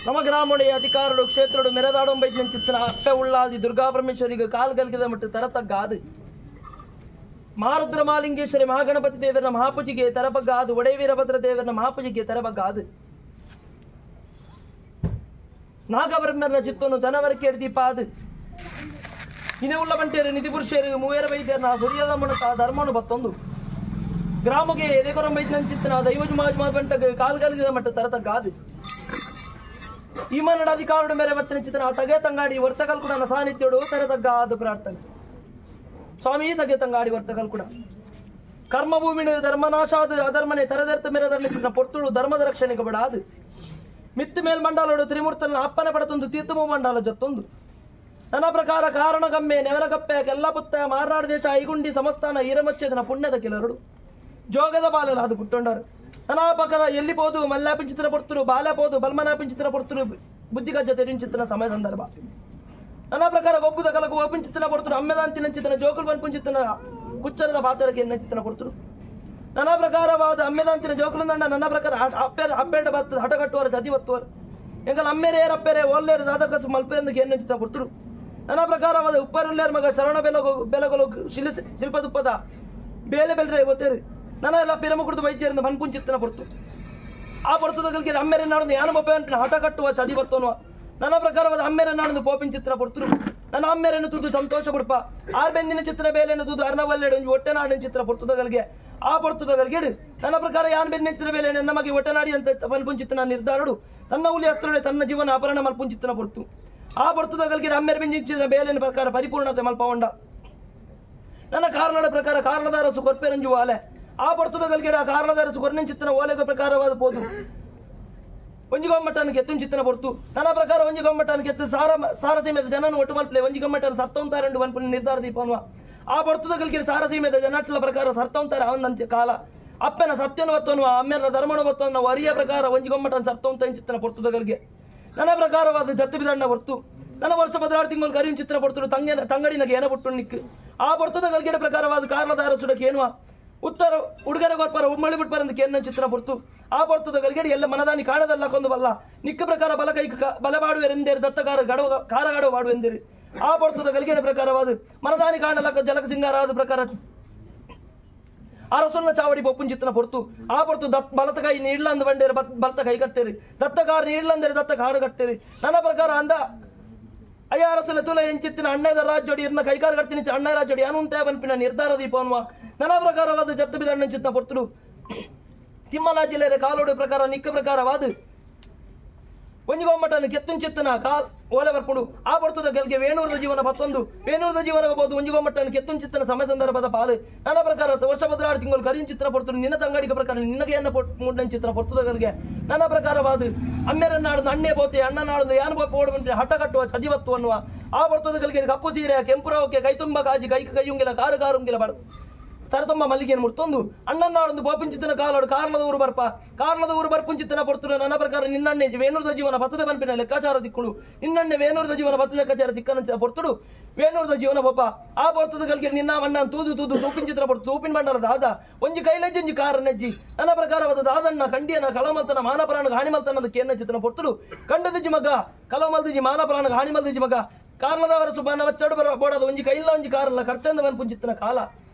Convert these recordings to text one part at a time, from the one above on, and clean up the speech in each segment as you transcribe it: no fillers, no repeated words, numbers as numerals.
ನಮ್ಮ ಗ್ರಾಮುடைய ಅಧಿಕಾರಡು ಕ್ಷೇತ್ರಡು ಮೆರೆದಾಡೊಂಬೈತಿನ ಚಿತ್ರ ಅಪ್ಪೆ ಉಳ್ಳಾದಿ ದುರ್ಗಾ ಪರಮೇಶ್ವರಿಗೆ ಕಾಲು ಗಲ್ಗಿದ ಮಟ್ಟು ತರತಗ್ಗಾದು ಮಾರುದ್ರ ಮಾಲಿಂಗೇಶ್ವರಿ ಮಹಾಗಣಪತಿ ದೇವರ ಮಹಾಪೂಜೆಗೆ ತರಬಗ್ಗಾದು ಒಡೆ ವೀರಭದ್ರ ದೇವರ ಮಹಾಪೂಜೆಗೆ ತರಬಗ್ಗಾದು ನಾಗಬ್ರಹ್ಮರ ಚಿತ್ತನ್ನು ಜನವರಕ್ಕೆ ದೀಪಾದು ಇನೇ ಉಳ್ಳ ಬಂಟೇರು ನಿಧಿ ಪುರುಷರು ಮೂವೇರ ವೈದ್ಯರನ್ನ ಸುರಿಯದ ಮುಣಕ ಧರ್ಮನು ಬತ್ತೊಂದು ಗ್ರಾಮಕ್ಕೆ ಎದೆಕೊರಂಬೈತಿನ ಚಿತ್ರ ದೈವಜು ಮಾಜ್ ಬಂಟಗೆ ಕಾಲು ಗಲ್ಗಿದ ಮಟ್ಟು ತರತಗ್ಗಾದು ಈ ಮನ್ನಡ ಅಧಿಕಾರಡು ಮೇರೆ ಬತ್ತಿನ ಚಿತ್ರ ತಗೆ ತಂಗಾಡಿ ವರ್ತಕಲ್ ಕೂಡ ಸಾನ್ನಿಧ್ಯೋಡು ತೆರೆತಗ್ಗಾದು ಪ್ರಾರ್ಥನೆ ಸ್ವಾಮಿ ತಗೆ ತಂಗಾಡಿ ವರ್ತಕಲ್ ಕೂಡ ಕರ್ಮಭೂಮಿಡು ಧರ್ಮನಾಶಾದು ಅಧರ್ಮನೆ ತೆರೆದೆರ್ತ ಮೇರೆದರ್ಲಿನ ಪೊರ್ತುಡು ಧರ್ಮದ ರಕ್ಷಣೆಗೆ ಬಡಾದು ಮಿತ್ತು ಮೇಲ್ ಮಂಡಾಲೋಡು ತ್ರಿಮೂರ್ತನ ಅಪ್ಪನೆ ಪಡತೊಂದು ತೀರ್ಥಮೂ ಮಂಡಾಲ ಜತ್ತೊಂದು ನನ್ನ ಪ್ರಕಾರ ಕಾರಣಗಮ್ಮೆ ನೆವಲಗಪ್ಪೆ ಕೆಲ್ಲ ಪುತ್ತ ಮಾರ್ನಾಡು ದೇಶ ಐಗುಂಡಿ ಸಮಸ್ಥಾನ ಈರಮಚ್ಚೇದನ ಪುಣ್ಯದ ಕೆಲರಡು ಜೋಗದ ಬಾಲೆಲ್ಲ ಅದು ಪುಟ್ಟೊಂಡರು ನಾ ಪ್ರಕಾರ ಎಲ್ಲಿ ಪೋದು ಮಲ್ಲಾಪಿನ ಚಿತ್ರ ಪೊರ್ತರು ಬಾಲ್ಯ ಪೋದು ಬಲ್ಮನಾಪಿನ ಚಿತ್ರ ಪೊರ್ತರು ಬುದ್ಧಿಗಜ್ಜ ತೆರಿನ ಚಿತ್ರನ ಸಮಯ ಸಂದರ್ಭ ನನ್ನ ಪ್ರಕಾರ ಒಬ್ಬುದ ಕಲಕು ಒಪ್ಪಿನ ಚಿತ್ರನ ಪೊರ್ತರು ಅಮ್ಮೆದಾಂತಿನ ಚಿತ್ರನ ಜೋಕುಲ್ ಬನ್ಪುನ ಚಿತ್ರನ ಕುಚ್ಚರದ ಪಾತ್ರಕ್ಕೆ ಎನ್ನ ಚಿತ್ರನ ಪೊರ್ತರು ನನ್ನ ಪ್ರಕಾರವಾದ ಅಮ್ಮೆದಾಂತಿನ ಜೋಕುಲ್ ದಂಡ ನನ್ನ ಪ್ರಕಾರ ಅಪ್ಪೆಡ ಬತ್ತದ ಹಠ ಕಟ್ಟುವರ ಚದಿ ಬತ್ತುವರು ಎಂಗಲ್ ಅಮ್ಮೆರೆ ಏರಪ್ಪೆರೆ ಓಲ್ಲೇರು ದಾದಕಸು ಮಲ್ಪೆಂದು ಎನ್ನ ಚಿತ್ರ ಪೊರ್ತರು ನನ್ನ ಪ್ರಕಾರವಾದ ಉಪ್ಪರುಲ್ಲೇರ ಮಗ ಶರಣ ಬೆಲಗೊಲು ಶಿಲ್ಪದುಪ್ಪದ ಬೇಲೆ ಬೆಲ್ರೆ ಒತ್ತೇರು ನನ್ನ ಎಲ್ಲ ಪಿರಮ ಕುಡಿದು ವೈದ್ಯರಿಂದ ಮನ್ಪುನ್ ಚಿತ್ತನ ಪೊರ್ತು ಆ ಪೊರ್ತುದಗಳಿಗೆ ಅಮ್ಮೆರೆ ನಾಡೊಂದು ಯಾನು ಬೊಬ್ಬೆ ಹಠ ಕಟ್ಟುವ ಚದಿ ಬತ್ತೋನುವ ನನ್ನ ಪ್ರಕಾರವಾದ ಅಮ್ಮೆರೆ ನಾಡೊಂದು ಪೋಪಿನ ಚಿತ್ರ ಪೊರ್ತರು ನನ್ನ ಅಮ್ಮೆರೆನ್ನು ತೂದು ಸಂತೋಷ ಪುಡ್ಪ ಆರ್ ಬೆಂದಿನ ಚಿತ್ರ ಬೇಲೆಯನ್ನು ತೂದು ಅರ್ಣವಲ್ಲೆಡು ಹೊಟ್ಟೆ ನಾಡಿನ ಚಿತ್ರ ಪೊರ್ತುದಗಳಿಗೆ ಆ ಪೊರ್ತುದಗಳಿಗೆ ನನ್ನ ಪ್ರಕಾರ ಯಾನ್ ಬೆನ್ನಿನ ಚಿತ್ರ ಬೇಲೆ ನಮಗೆ ಹೊಟ್ಟೆ ನಾಡಿ ಅಂತ ಮಲ್ಪುನ್ ಚಿತ್ತನ ನಿರ್ಧಾರಡು ತನ್ನ ಹುಲಿ ಅಸ್ತ್ರಡೆ ತನ್ನ ಜೀವನ ಅಪರಣ ಮಲ್ಪುನ್ ಚಿತ್ತನ ಪೊರ್ತು ಆ ಪೊರ್ತುದಗಳಿಗೆ ಅಮ್ಮೆರೆ ಬೆಂಜಿನ ಚಿತ್ರ ಬೇಲೆನ ಪ್ರಕಾರ ಪರಿಪೂರ್ಣತೆ ಮಲ್ಪಗೊಂಡ ನನ್ನ ಕಾರಣದ ಪ್ರಕಾರ ಕಾರಣದ ಅರಸು ಕೊರ್ಪೆರಂಜುವ ಅಲೆ ಆ ಪೊರ್ತುದಗಳಿಗೆ ಆ ಕಾರಣದ ಅರಸು ಕೊರ್ನಿನ ಚಿತ್ತನ ಓಲೆಗ ಪ್ರಕಾರವಾದ ಪೋದು ಒಂಜಿಗೊಮ್ಮಟ್ಟನ ಕೆತ್ತುನ್ ಚಿತ್ತನ ಪೊರ್ತು ನನ್ನ ಪ್ರಕಾರ ಒಂಜಿಗೊಮ್ಮಟ್ಟನ ಕೆತ್ತು ಸಾರಸೀಮೆದ ಜನನ ಒಟ್ಟು ಮಲ್ಪಲೆ ಒಂಜಿಗೊಮ್ಮಟ್ಟನ ಸರ್ತವಂತಾರೆಂಡು ಮಲ್ಪನ ನಿರ್ಧಾರ ದೀಪನ್ವ ಆ ಪೊರ್ತುದಗಳಿಗೆ ಸಾರಸೀಮೆದ ಜನಟ್ಲ ಪ್ರಕಾರ ಸರ್ತವಂತಾರೆ ಅವನಂತೆ ಕಾಲ ಅಪ್ಪನ ಸತ್ಯನ ಬತ್ತನ್ವ ಅಮ್ಮೆರ ಧರ್ಮನ ಬತ್ತನ್ನ ವರಿಯ ಪ್ರಕಾರ ಒಂಜಿಗೊಮ್ಮಟ್ಟನ ಸರ್ತವಂತ ಚಿತ್ತನ ಪೊರ್ತುದಗಳಿಗೆ ನನ್ನ ಪ್ರಕಾರವಾದ ಜತ್ತು ಬಿದಣ್ಣ ಹೊರ್ತು ನನ್ನ ವರ್ಷ 16 ತಿಂಗಳು ಕರಿನ ಚಿತ್ರ ಪೊರ್ತರು ತಂಗಡಿನಗೆ ಏನ ಪುಟ್ಟು ನಿಕ್ಕು ಆ ಪೊರ್ತುದಗಳಿಗೆ ಪ್ರಕಾರವಾದ ಕಾರಣದ ಅರಸುಡಕ್ಕೆ ಏನುವ ಉತ್ತರ ಉಡುಗರೆ ಗೋರ್ಪರ ಉಮ್ಮಳಿ ಬಿಟ್ಬರಂದು ಕೇನ್ನ ಚಿತ್ರ ಪೊರ್ತು ಆ ಪೊರ್ತದ ಗಲ್ಗಡಿ ಎಲ್ಲ ಮನದಾನಿ ಕಾಣದಲ್ಲ ಕೊಂದು ಬಲ್ಲ ನಿಕ್ಕ ಪ್ರಕಾರ ಬಲಕೈ ಬಲಬಾಡುವೆರೆಂದೇರು ದತ್ತಕಾರ ಕಾರಗಾಡು ಬಾಡುವೆಂದಿರು ಆ ಪೊರ್ತದ ಗಲ್ಗಡೆ ಪ್ರಕಾರವಾದ ಮನದಾನಿ ಕಾಣಲಕ್ಕ ಜಲಕ ಸಿಂಗಾರಾದ ಪ್ರಕಾರ ಅರಸನ್ನ ಚಾವಡಿ ಬೊಪ್ಪುನ್ ಚಿತ್ತನ ಪೊರ್ತು ಆ ಪೊರ್ತು ಬಲತ ಕೈ ನೀಡ್ಲಂದು ಬಂಡೇರು ಬಲತ ಕೈ ಕಟ್ತೇರಿ ದತ್ತಕಾರ ನೀಡ್ಲಂದೇರು ದತ್ತ ಕಾಡು ಕಟ್ತೇರಿ ನನ್ನ ಪ್ರಕಾರ ಅಂದ ಅಯ್ಯ ಅರಸಲ ತುಲ ಎಂಚಿತ್ತಿನ ಅಣ್ಣದ ರಾಜ್ಯೋಡಿ ಇರ್ನ ಕೈಕಾರ ಕಟ್ತೀನಿ ಅಣ್ಣ ರಾಜ್ಯೋಡಿ ಅನುಂತೆ ಬನ್ಪಿನ ನಿರ್ಧಾರ ದೀಪನ್ವ ನನ್ನ ಪ್ರಕಾರವಾದ ಜಪ್ತ ಬಿದಣ್ಣ ಚಿತ್ತ ಪೊರ್ತರು ತಿಮ್ಮಲ ಜಿಲ್ಲೆಯ ಕಾಲೋಡು ಪ್ರಕಾರ ನಿಕ್ಕ ಪ್ರಕಾರವಾದ ಒಂಜಿಗೊಮ್ಮಟನ ಕೆತ್ತುನ್ ಚಿತ್ತನ ಕಾಲ್ ಓಲೆ ಬರ್ಪುಡು ಆ ಪೊರ್ತದ ಗೆಲ್ಗೆ ವೇಣೂರದ ಜೀವನ ಬತ್ತೊಂದು ವೇಣೂರದ ಜೀವನ ಬಹುದು ಒಂಜಿಗೊಮ್ಮಟನ ಕೆತ್ತುನ್ ಚಿತ್ತನ ಸಮಯ ಸಂದರ್ಭದ ಪಾಲು ನನ್ನ ಪ್ರಕಾರ ವರ್ಷ 16 ತಿಂಗಳು ಕರಿನ್ ಚಿತ್ರ ಪೊರ್ತರು ನಿನ್ನ ತಂಗಡಿಗ ಪ್ರಕಾರ ನಿನಗೆ ಎನ್ನ ಮುಡ್ಡನ್ ಚಿತ್ರ ಪೊರ್ತದ ಗೆಲ್ಗೆ ನನ್ನ ಪ್ರಕಾರವಾದ ಅಮ್ಮೆರನ್ನಾಡುದು ಅಣ್ಣೆ ಬೋತೆ ಅಣ್ಣ ನಾಡುದು ಯಾನು ಬೋಪ ಓಡುವಂತೆ ಹಠ ಕಟ್ಟುವ ಚದಿವತ್ತು ಅನ್ನುವ ಆ ಪೊರ್ತದ ಗೆಲ್ಗೆ ಕಪ್ಪು ಸೀರೆ ಕೆಂಪುರವಕ್ಕೆ ಕೈ ತುಂಬ ಕಾಜಿ ಕೈಯುಂಗಿಲ್ಲ ಕಾರುಂಗಿಲ್ಲ ಬಾಡು ತರತೊಂಬ ಮಲ್ಲಿಗೆಯನ್ನು ಮುಡ್ತೊಂದು ಅಣ್ಣನಾಡೊಂದು ಬೋಪಿನ ಚಿತ್ತನ ಕಾಲಾಡು ಕಾರಣದ ಊರು ಬರ್ಪುನ್ ಚಿತ್ತನ ಪೊರ್ತರು ನನ್ನ ಪ್ರಕಾರ ನಿನ್ನಣ್ಣೆ ವೇಣೂರದ ಜೀವನ ಬತ್ತದ ಬನ್ಪಿನ ಲೆಕ್ಕಾಚಾರ ದಿಕ್ಕುಡು ನಿನ್ನಣ್ಣೆ ವೇಣೂರದ ಜೀವನ ಬತ್ತ ಲೆಕ್ಕಾಚಾರ ದಿಕ್ಕನ ಪೊರ್ತುಡು ವೇಣೂರದ ಜೀವನ ಬೊಪ್ಪ ಆ ಪೊರ್ತದ ಗಲ್ಗೆ ನಿನ್ನ ಅಣ್ಣ ತೂದು ತೂಪಿನ ಚಿತ್ರ ಪೊರ್ತು ತೂಪಿನ ಬಂಡಲದ ಆದ ಒಂಜಿ ಕೈಲಜ್ಜಿ ಕಾರನೆಜ್ಜಿ ನನ್ನ ಪ್ರಕಾರವಾದ ದಾದಣ್ಣ ಕಂಡಿಯನ ಕಲಮಲ್ತನ ಮಾನಪರಾಣಗ ಹಾಣಿಮಲ್ತನದ ಕೇನ್ನ ಚಿತ್ರನ ಪೊರ್ತುಡು ಕಂಡದಿಜ್ಜಿ ಮಗ ಕಲಮಲ್ದಿಜಿ ಮಾನಪರಾಣಗ ಹಾಣಿಮಲ್ದಿಜಿ ಮಗ ಕಾರಣದವರ ಸುಬಾನ ಚಡು ಬೋಡದ ಒಂಜಿ ಕೈಲ್ಲ ಒಂಜಿ ಕಾರಲ್ಲ ಕರ್ತಂದ ಬನ್ಪುನ್ ಚಿತ್ತನ ಕಾಲ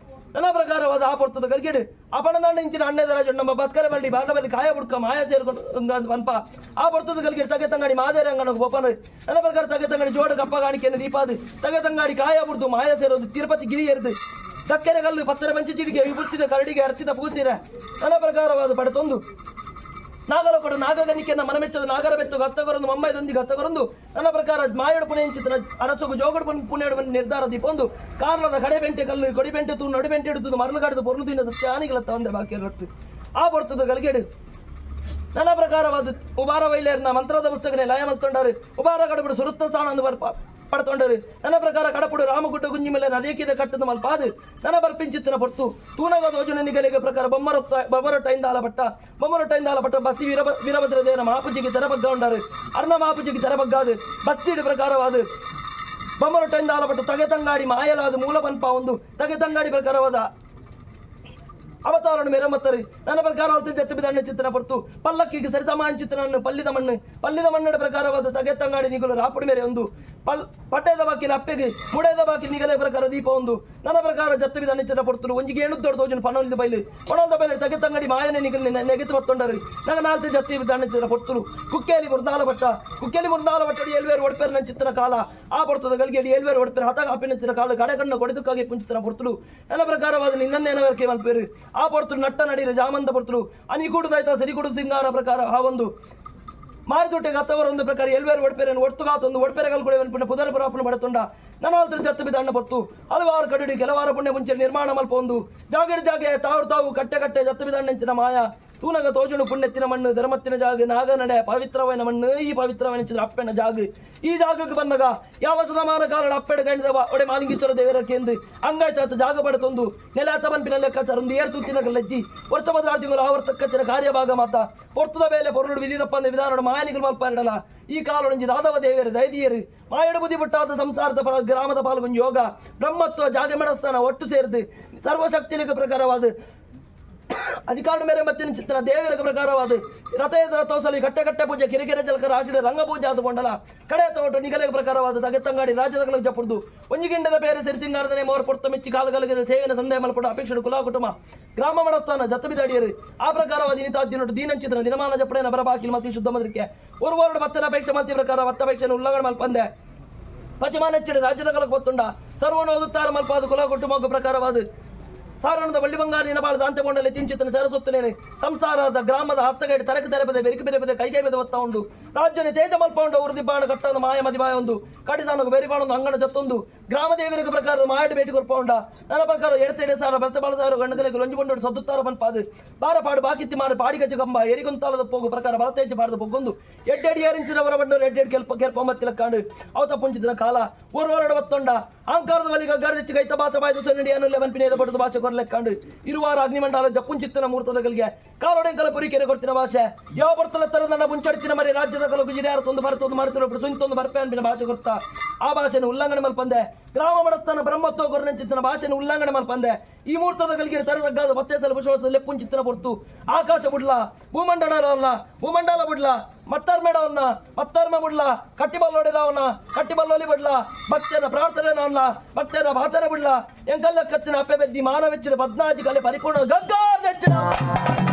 ನನ್ನ ಪ್ರಕಾರವಾದ ಆ ಪೊರ್ತದ ಗಲ್ಗೆಡು ಅಪಣದಂಡ ಇಂಚಿನ ಅಣ್ಣದ ರಾಜ ನಮ್ಮ ಬತ್ಕರೆ ಬಳ್ಳಿ ಬಾಲಬಲ್ಲಿ ಕಾಯ ಬುಡ್ಕ ಮಾಯ ಸೇರ್ಕೊಂಡು ಬನ್ಪ ಆ ಪೊರ್ತದ ಗಲ್ಗೆಡು ತಗೆ ತಂಗಾಡಿ ಮಾದೇರ ಅಂಗನ ಗೋಪನ ನನ್ನ ಪ್ರಕಾರ ತಗೆ ತಂಗಾಡಿ ಜೋಡ ಕಪ್ಪ ಗಾಣಿಕೆಯನ್ನು ದೀಪಾದು ತಗೆ ತಂಗಾಡಿ ಕಾಯ ಬುಡ್ದು ಮಾಯ ಸೇರೋದು ತಿರುಪತಿ ಗಿರಿ ಎರ್ದು ತಕ್ಕೆರೆ ಗಲ್ಲು ಪತ್ತರ ಬಂಚಿ ಚಿಡಿಗೆ ವಿಭುತ್ತಿದ ಕರಡಿಗೆ ಅರ್ಚಿದ ಪೂಸಿರ ನನ್ನ ಪ್ರಕಾರವಾದ ಪಡೆತೊಂದು ನಾಗಲೋಕಡು ನಾಗಗನಿಕೆಯನ್ನು ಮನಮೆಚ್ಚದ ನಾಗರ ಬೆತ್ತು ಗತ್ತಗರೊಂದು ಮೊಮ್ಮೈದೊಂದಿಗೆ ಗತ್ತಗರೊಂದು ನನ್ನ ಪ್ರಕಾರ ಮಾಯಡು ಪುಣೆಂಚಿನ ಅರಸಗು ಜೋಗಡು ಪುಣ್ಯಡು ನಿರ್ಧಾರ ದೀಪೊಂದು ಕಾರಣದ ಕಡೆ ಬೆಂಟೆ ಕಲ್ಲು ಕೊಡಿ ಬೆಂಟೆ ತೂ ನಡು ಬೆಂಟೆ ಹಿಡಿದು ಮರಳುಗಾಡಿದ ಪೊರ್ಲು ತಿನ್ನ ಸಸ್ಯ ಹಾನಿಗಳತ್ತ ಒಂದೇ ಬಾಕಿ ರತ್ತು ಆ ಪೊರ್ತದ ಗಲ್ಗೆಡು ನನ್ನ ಪ್ರಕಾರವಾದ ಉಬಾರ ವೈಲೇರ್ನ ಮಂತ್ರದ ಪುಸ್ತಕನೇ ಲಯ ಮಲ್ತೊಂಡರು ಉಬಾರ ಕಡಬಿಡು ಸುರುತ್ತ ಸ್ಥಾನ ಬರ್ಪ ಪಡ್ತೊಂಡರು ನನ್ನ ಪ್ರಕಾರ ಕಡಪುಡು ರಾಮಗುಡ್ಡ ಗುಂಜಿ ಮೇಲೆ ನದೇಕಿದ ಕಟ್ಟದ ಮಲ್ಪಾದು ನನ್ನ ಬರ್ಪಿಂಚಿತ್ತಿನ ಪೊರ್ತು ತೂನವಾದ ಯೋಜನೆ ನಿಗಲಿಗೆ ಪ್ರಕಾರ ಬೊಮ್ಮರೊಟ್ಟೈಂದ ಆಲಪಟ್ಟ ಬಸ್ಸಿ ವೀರಭದ್ರ ದೇವರ ಮಹಾಪೂಜೆಗೆ ತೆರಬಗ್ಗ ಉಂಡರು ಅರ್ಣ ಮಹಾಪೂಜೆಗೆ ತೆರಬಗ್ಗಾದು ಬಸ್ಸಿಡು ಪ್ರಕಾರವಾದ ಬೊಮ್ಮರೊಟ್ಟೈಂದ ಆಲಪಟ್ಟ ತಗೆ ತಂಗಾಡಿ ಮಾಯಲಾದ ಮೂಲ ಬನ್ಪ ಒಂದು ತಗೆ ತಂಗಾಡಿ ಪ್ರಕಾರವಾದ ಅವತಾರನು ಮೆರಮತ್ತರಿ ನನ್ನ ಪ್ರಕಾರವಾದ ಜತ್ತು ಬಿದಣ್ಣ ಚಿತ್ರನ ಹೊರತು ಪಲ್ಲಕ್ಕಿಗೆ ಸರಿಸಮಾನ ಚಿತ್ರನನ್ನು ಪಲ್ಲಿದ ಮಣ್ಣಡ ಪ್ರಕಾರವಾದ ತಗೆತ್ತಂಗಾಡಿ ನಿಗಲು ರಾಪುಡಿ ಮೇರೆ ಒಂದು ಪಟ್ಟೆದ ಬಾಕಿನ ಅಪ್ಪೆಗೆ ಮುಡೆದ ಬಾಕಿ ನಿಗಲೆ ಪ್ರಕಾರ ದೀಪ ಒಂದು ನನ್ನ ಪ್ರಕಾರ ಜತ್ತು ಬಿದಣ್ಣ ಚಿತ್ರ ಹೊರತು ಒಂಜಿಗೆ ಏನು ದೊಡ್ಡ ದೋಜನ ಪಣೊಂದು ಬೈಲು ಪಣೊಂದ ಬೈಲು ತಗೆತ್ತಂಗಡಿ ಮಾಯನೆ ನಿಗಲು ನೆಗೆತು ಬತ್ತೊಂಡರು ನಂಗೆ ನಾಲ್ಕು ಜತ್ತು ಬಿದಣ್ಣ ಚಿತ್ರ ಹೊರತು ಕುಕ್ಕೆಯಲ್ಲಿ ಮುರ್ದಾಲ ಬಟ್ಟಡಿ ಎಲ್ವೇರು ಒಡಪೇರು ನನ್ನ ಚಿತ್ರ ಕಾಲ ಆ ಬರ್ತದ ಗಲ್ಗೆಯಲ್ಲಿ ಎಲ್ವೇರು ಒಡಪೇರು ಹತ ಕಾಪಿನ ಚಿತ್ರ ಕಾಲ ಕಡೆ ಕಣ್ಣು ಕೊಡೆದಕ್ಕಾಗಿ ಪುಂಚಿತ್ರ ಹೊರತು ನನ್ನ ಪ್ರಕಾರವಾದ ನಿನ್ನೇನವರಿಗೆ ಮಲ್ಪೇರು ಆ ಪೊರ್ತರು ನಟ್ಟ ನಡೀರು ಜಾಮಂತ ಪೊರ್ತರು ಅನಿಕೂಡುದಾಯ್ತಾ ಸರಿಕೂಡು ಸಿಂಗಾರ ಪ್ರಕಾರ ಆ ಒಂದು ಮಾರಿದೊಟ್ಟೆಗೆ ಹತ್ತವರೊಂದು ಪ್ರಕಾರ ಎಲ್ವೇರು ಒಡಪೇರನ್ನು ಒಟ್ಟುಗಾತೊಂದು ಒಡಪೆರೆಗಳು ಕೂಡ ಪುದರ ಪುರಾಪನ ಬಡತೊಂಡ ನನ್ನ ಹತ್ರ ಜತ್ತು ಬಿದ್ದ ಪೊತ್ತು ಹಲವಾರು ಕಡುಡಿ ಕೆಲವಾರ ಪುಣ್ಯ ಮುಂಚೆ ನಿರ್ಮಾಣ ಮಲ್ಪ ಒಂದು ಜಾಗೆ ತಾವು ಕಟ್ಟೆ ಜತ್ತು ಬಿದ್ದ ಮಾಯ ತೂನಗ ತೋಜುಣು ಪುಣ್ಯತ್ತಿನ ಮಣ್ಣು ಧರ್ಮತ್ತಿನ ಜಾಗ ನಾಗ ನಡೆ ಪವಿತ್ರವೈನ ಮಣ್ಣು ಈ ಪವಿತ್ರವೆನಿಸಿದ ಅಪ್ಪೆನ ಜಾಗ ಈ ಜಾಗಕ್ಕೆ ಬಂದಾಗ ಯಾವ ಸಮಾನ ಕಾರಣ ಅಪ್ಪೆಡ ಗಂಡದವ ಒಡೆ ಮಾಲಿಂಗೇಶ್ವರ ದೇವರ ಕೇಂದ್ರ ಅಂಗಾಯ್ತಾತ ಜಾಗ ಪಡೆತೊಂದು ನೆಲ ತಬನ್ಪಿನ ಲೆಕ್ಕಾಚಾರ ಒಂದು ಏರ್ ತೂತಿನ ಲಜ್ಜಿ ವರ್ಷ ಬದಲಾರು ತಿಂಗಳು ಆವರ್ತಕ್ಕಚ್ಚಿನ ಕಾರ್ಯಭಾಗ ಮಾತ ಪೊರ್ತದ ಬೇಲೆ ಪೊರುಳು ವಿಧಿದಪ್ಪ ಅಂದ ವಿಧಾನ ಮಾಯನಿಗಳು ಮಲ್ಪ ಇಡಲ್ಲ ಈ ಕಾಲೊಂಜಿ ದಾದವ ದೇವಿಯರು ದೈದಿಯರು ಮಾಯಡ ಬುದ್ಧಿ ಬಿಟ್ಟಾದ ಸಂಸಾರದ ಗ್ರಾಮದ ಪಾಲ್ಗೊಂದು ಯೋಗ ಬ್ರಹ್ಮತ್ವ ಜಾಗ ಮೆಡಸ್ಥಾನ ಒಟ್ಟು ಸೇರಿದು ಸರ್ವಶಕ್ತಿಲಿಕ ಪ್ರಕಾರವಾದ ಅಧಿಕಾರ ಮೇರೆ ಮತ್ತಿನ ಚಿತ್ರ ದೇವರ ಪ್ರಕಾರವಾದ ರಥೋತ್ಸಲಿ ಕಟ್ಟೆ ಪೂಜೆ ಕಿರಿಕೆರೆ ಜಲಕರ ಆಶಿಡ ರಂಗಪೂಜೆ ಆದ ಕೊಂಡಲ ಕಡೆ ತೋಟ ನಿಗಲೆ ಪ್ರಕಾರವಾದ ತಗೆತ್ತಂಗಾಡಿ ರಾಜ್ಯದ ಜಪುರ್ದು ಒಂಜಿಗಿಂಡದ ಬೇರೆ ಸಿರಿಸಿಂಗಾರದನೆ ಮೋರ್ ಪೊರ್ತ ಮೆಚ್ಚಿ ಕಾಲಗಲಗದ ಸೇವೆನ ಸಂದೇಹ ಮಲ್ಪಡ ಅಪೇಕ್ಷೆ ಕುಲ ಕುಟುಂಬ ಗ್ರಾಮ ಮಡಸ್ಥಾನ ಜತ್ತಬಿದಾಡಿಯರು ಆ ಪ್ರಕಾರವಾದ ದಿನಿತಾದ್ಯನೊಟ್ಟು ದೀನಂಚಿತ್ರ ದಿನಮಾನ ಜಪಣೆನ ಬರಬಾಕಿಲ್ ಮತ್ತು ಶುದ್ಧ ಮದ್ರಿಕೆ ಒಂದು ವಾರ್ಡ್ ಮತ್ತನ ಅಪೇಕ್ಷೆ ಮಲ್ತಿ ಪ್ರಕಾರ ಮತ್ತಪೇಕ್ಷೆಯನ್ನು ಉಲ್ಲಂಘನೆ ಮಲ್ಪಂದೆ ಪಚಮಾನಚ್ಚಿಡ ರಾಜ್ಯದ ಕಲಕ್ಕೆ ಗೊತ್ತುಂಡ ಸರ್ವನು ಓದುತ್ತಾರ ಮಲ್ಪಾದ ಕುಲ ಕುಟುಂಬ ಪ್ರಕಾರವಾದ ಸಾರಣದ ಬಳ್ಳಿ ಬಂಗಾರ ನಿನಬಾಳದ ಅಂತ್ಯಗೊಂಡಲ್ಲಿ ತಿಂಚಿತನ ಸರಸುತ್ತನೇನೆ ಸಂಸಾರದ ಗ್ರಾಮದ ಹಸ್ತಗೈಡು ತರಕ ತೆರೆಪದೆ ಬೆರಿಕೆ ಬೆರೆಪದೆ ಕೈಗೆ ಬೆದ ಒತ್ತ ಉಂಡು ರಾಜ್ಯನೇ ತೇಜ ಮಲ್ಪ ಉಂಡು ವೃದ್ಧಿ ಬಾಣ ಕಟ್ಟೊಂದು ಮಾಯ ಮದಿಮಾಯ ಒಂದು ಕಟಿಸಾನಗು ಬೇರಿಬಾಣೊಂದು ಅಂಗಣ ಜತ್ತೊಂದು ಗ್ರಾಮ ದೇವರಿಗೆ ಪ್ರಕಾರದ ಮಾಯಡ ಭೇಟಿ ಕೊರ್ಪ ಉಂಡ ನನ್ನ ಪ್ರಕಾರ ಎಡತೆಡೆ ಸಾರ ಬಲತೆ ಬಾಳ ಸಾವಿರ ಗಂಡಗಳಿಗೆ ಲೊಂಜಿಕೊಂಡು ಸದ್ದುತ್ತಾರ ಬನ್ಪಾದು ಬಾರಪಾಡು ಬಾಕಿತ್ತಿ ಮಾರ ಪಾಡಿಗಚ್ಚ ಕಂಬ ಎರಿಗೊಂತಾಲದ ಹೋಗು ಪ್ರಕಾರ ಬಲತೇಜ ಪಾಡದ ಬೊಗ್ಗೊಂದು ಎಡ್ಡೆಡಿ ಏರಿಂಚಿನವರ ಬಂಡರು ಎಡ್ಡೆಡ್ ಕೆಲ್ಪೊಂಬತ್ತಿಲ ಕಾಂಡು ಅವತ ಪುಂಚಿದ ಕಾಲ ಊರ್ವರಡ ಒತ್ತೊಂಡ ಅಹಂಕಾರದ ಬಲಿಗ ಗರ್ದಿಚ್ಚಿ ಕೈತ ಭಾಷೆ ಬಾಯ್ದು ಸೊನ್ನಿಡಿ ಅನ್ನು ಲೆವನ್ಪಿನೇದ ಪಡೆದು ಭಾಷೆ ಕೊರಲೆಕ್ಕಾಂಡು ಇರುವಾರ ಅಗ್ನಿಮಂಡಲ ಜಪ್ಪುಂಚಿತ್ತಿನ ಮುಹೂರ್ತದಗಳಿಗೆ ಕಾಲೊಡೆಂಕಲ ಪುರಿಕೆರೆ ಕೊಡ್ತಿನ ಭಾಷೆ ಯಾವ ಬರ್ತಲ ತರದ ಮುಂಚಡಿಸಿನ ಮರಿ ರಾಜ್ಯದ ಕಲಗು ಜಿಡಿಯಾರತೊಂದು ಬರ್ತೊಂದು ಮರೆತಿರೋ ಸುಂತೊಂದು ಬರ್ಪೆ ಅನ್ಪಿನ ಭಾಷೆ ಕೊಡ್ತಾ ಆ ಭಾಷೆನ ಉಲ್ಲಂಘನೆ ಮಲ್ಪಂದೆ ಗ್ರಾಮ ಮಡಸ್ಥಾನ ಬ್ರಹ್ಮತ್ವ ಗೊರ್ನೆಂಚಿತ್ತಿನ ಭಾಷೆನ ಉಲ್ಲಂಘನೆ ಮಲ್ಪಂದೆ ಈ ಮುಹೂರ್ತದಗಳಿಗೆ ತರದಗ್ಗಾದ ಬತ್ತೇಸಲ ವಿಶ್ವಾಸದ ಲೆಪ್ಪುಂಚಿತ್ತಿನ ಪೊರ್ತು ಆಕಾಶ ಬಿಡ್ಲ ಭೂಮಂಡಲ ಬಿಡ್ಲ ಮತ್ತರ್ಮ ಬಿಡ್ಲ ಕಟ್ಟಿಬಲ್ಲೊಲಿ ಬಿಡ್ಲ ಭಕ್ತರ ಪ್ರಾರ್ಥನೆ ಭಕ್ತರ ಭಾಷಣ ಬಿಡ್ಲ ಎಂಕಲ್ಲ ಕಚ್ಚಿನ ಅಪ್ಪೆ ಬೆದ್ದಿ ಮಾನವೆಚ್ಚಿನ 14 ಕಲೆ ಪರಿಪೂರ್ಣ ಗಗ್ಗಾರ್